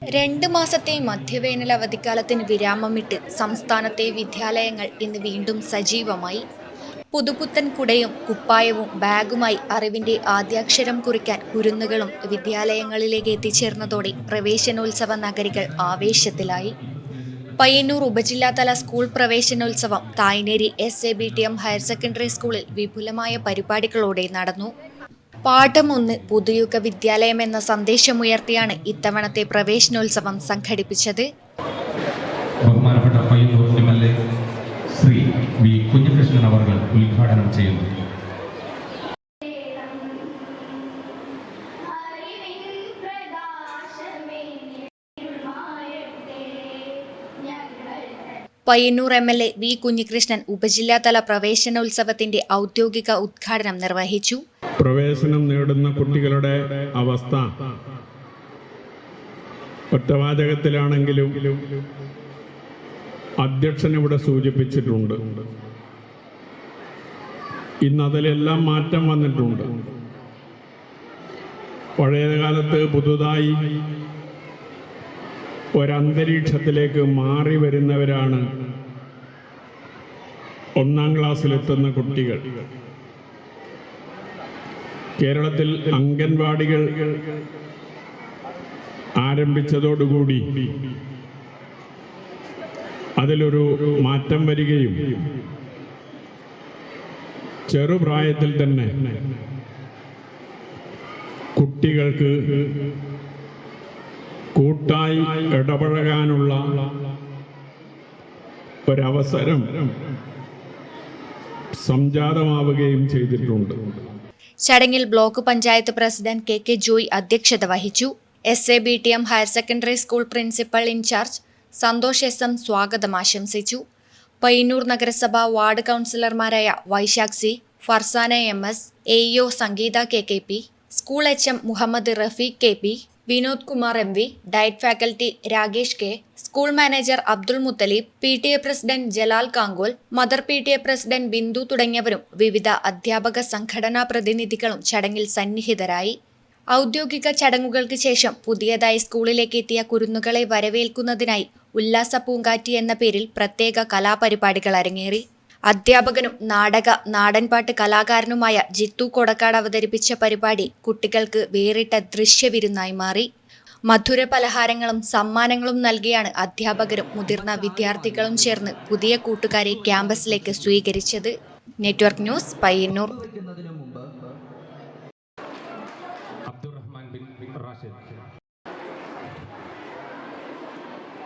2 മാസത്തെ മധ്യവേനൽ അവധിക്കാലത്തിന് വിരാമമിട്ട് സംസ്ഥാനത്തെ വിദ്യാലയങ്ങൾ ഇന്ന് വീണ്ടും സജീവമായി. പുതുപുത്തൻ കുടയും കുപ്പായവും ബാഗുമായി അറിവിന്റെ ആദ്യാക്ഷരം കുറിക്കാൻ കുരുന്നുകളും വിദ്യാലയങ്ങളിലേക്ക് എത്തിച്ചേർന്നതോടെ പ്രവേശനോത്സവ നഗരികൾ ആവേശത്തിലായി. പയ്യന്നൂർ ഉപജില്ലാതല സ്കൂൾ പ്രവേശനോത്സവം തായ്നേരി SABTM ഹയർ സെക്കൻഡറി സ്കൂളിൽ വിപുലമായ പരിപാടികളോടെ നടന്നു. പാഠം 1 പുതുയുഗ വിദ്യാലയം എന്ന സന്ദേശമുയർത്തിയാണ് ഇത്തവണത്തെ പ്രവേശനോത്സവം സംഘടിപ്പിച്ചത്. ബഹുമാനപ്പെട്ട പയ്യന്നൂർ MLA ശ്രീ വി കുഞ്ഞികൃഷ്ണൻ അവർ ഉദ്ഘാടനം ചെയ്യുന്നു. പയ്യന്നൂർ MLA വി കുഞ്ഞികൃഷ്ണൻ ഉപജില്ലാതല പ്രവേശനോത്സവത്തിന്റെ ഔദ്യോഗിക ഉദ്ഘാടനം നിർവഹിച്ചു. പ്രവേശനം നേടുന്ന കുട്ടികളുടെ അവസ്ഥ ഒറ്റവാചകത്തിലാണെങ്കിലും അധ്യക്ഷൻ ഇവിടെ സൂചിപ്പിച്ചിട്ടുണ്ട്. ഇന്ന് അതിലെല്ലാം മാറ്റം വന്നിട്ടുണ്ട്. പഴയ കാലത്ത് പുതുതായി ഒരന്തരീക്ഷത്തിലേക്ക് മാറി വരുന്നവരാണ് 1-ാം ക്ലാസ്സിലെത്തുന്ന കുട്ടികൾ. കേരളത്തിൽ അംഗൻവാടികൾ ആരംഭിച്ചതോടുകൂടി അതിലൊരു മാറ്റം വരികയും ചെറുപ്രായത്തിൽ തന്നെ കുട്ടികൾക്ക് കൂട്ടായി ഇടപഴകാനുള്ള ഒരവസരം സംജാതമാവുകയും ചെയ്തിട്ടുണ്ട്. ചടങ്ങിൽ block panchayat president KK Joy അധ്യക്ഷത വഹിച്ചു. SABTM higher secondary school principal in charge Santhosh SM സ്വാഗതം ആശംസിച്ചു. പയ്യന്നൂർ നഗരസഭ വാർഡ് കൗൺസിലർമാരായ Vaisakh C, Farsana MS, AEO Sangeetha KKP, school HM Muhammad Rafeeq KP, Vinod Kumar MV, DIET faculty Rakesh K, school manager Abdul Muthaleeb, PTA president Jalal Kankol, mother PTA president Bindu തുടങ്ങിയവരും വിവിധ അധ്യാപക സംഘടനാ പ്രതിനിധികളും ചടങ്ങിൽ സന്നിഹിതരായി. ഔദ്യോഗിക ചടങ്ങുകൾക്ക് ശേഷം പുതിയതായി സ്കൂളിലേക്ക് എത്തിയ കുരുന്നുകളെ വരവേൽക്കുന്നതിനായി ഉല്ലാസ പൂങ്കാറ്റി എന്ന പേരിൽ പ്രത്യേക കലാപരിപാടികൾ അരങ്ങേറി. അധ്യാപകനും നാടൻപാട്ട് കലാകാരനുമായ ജിത്തു കൊടക്കാട് അവതരിപ്പിച്ച പരിപാടി കുട്ടികൾക്ക് വേറിട്ട ദൃശ്യവിരുന്നായി മാറി. മധുര പലഹാരങ്ങളും സമ്മാനങ്ങളും നൽകിയാണ് അധ്യാപകരും മുതിർന്ന വിദ്യാർത്ഥികളും ചേർന്ന് പുതിയ കൂട്ടുകാരെ ക്യാമ്പസിലേക്ക് സ്വീകരിച്ചത്. Network news, Payyanur.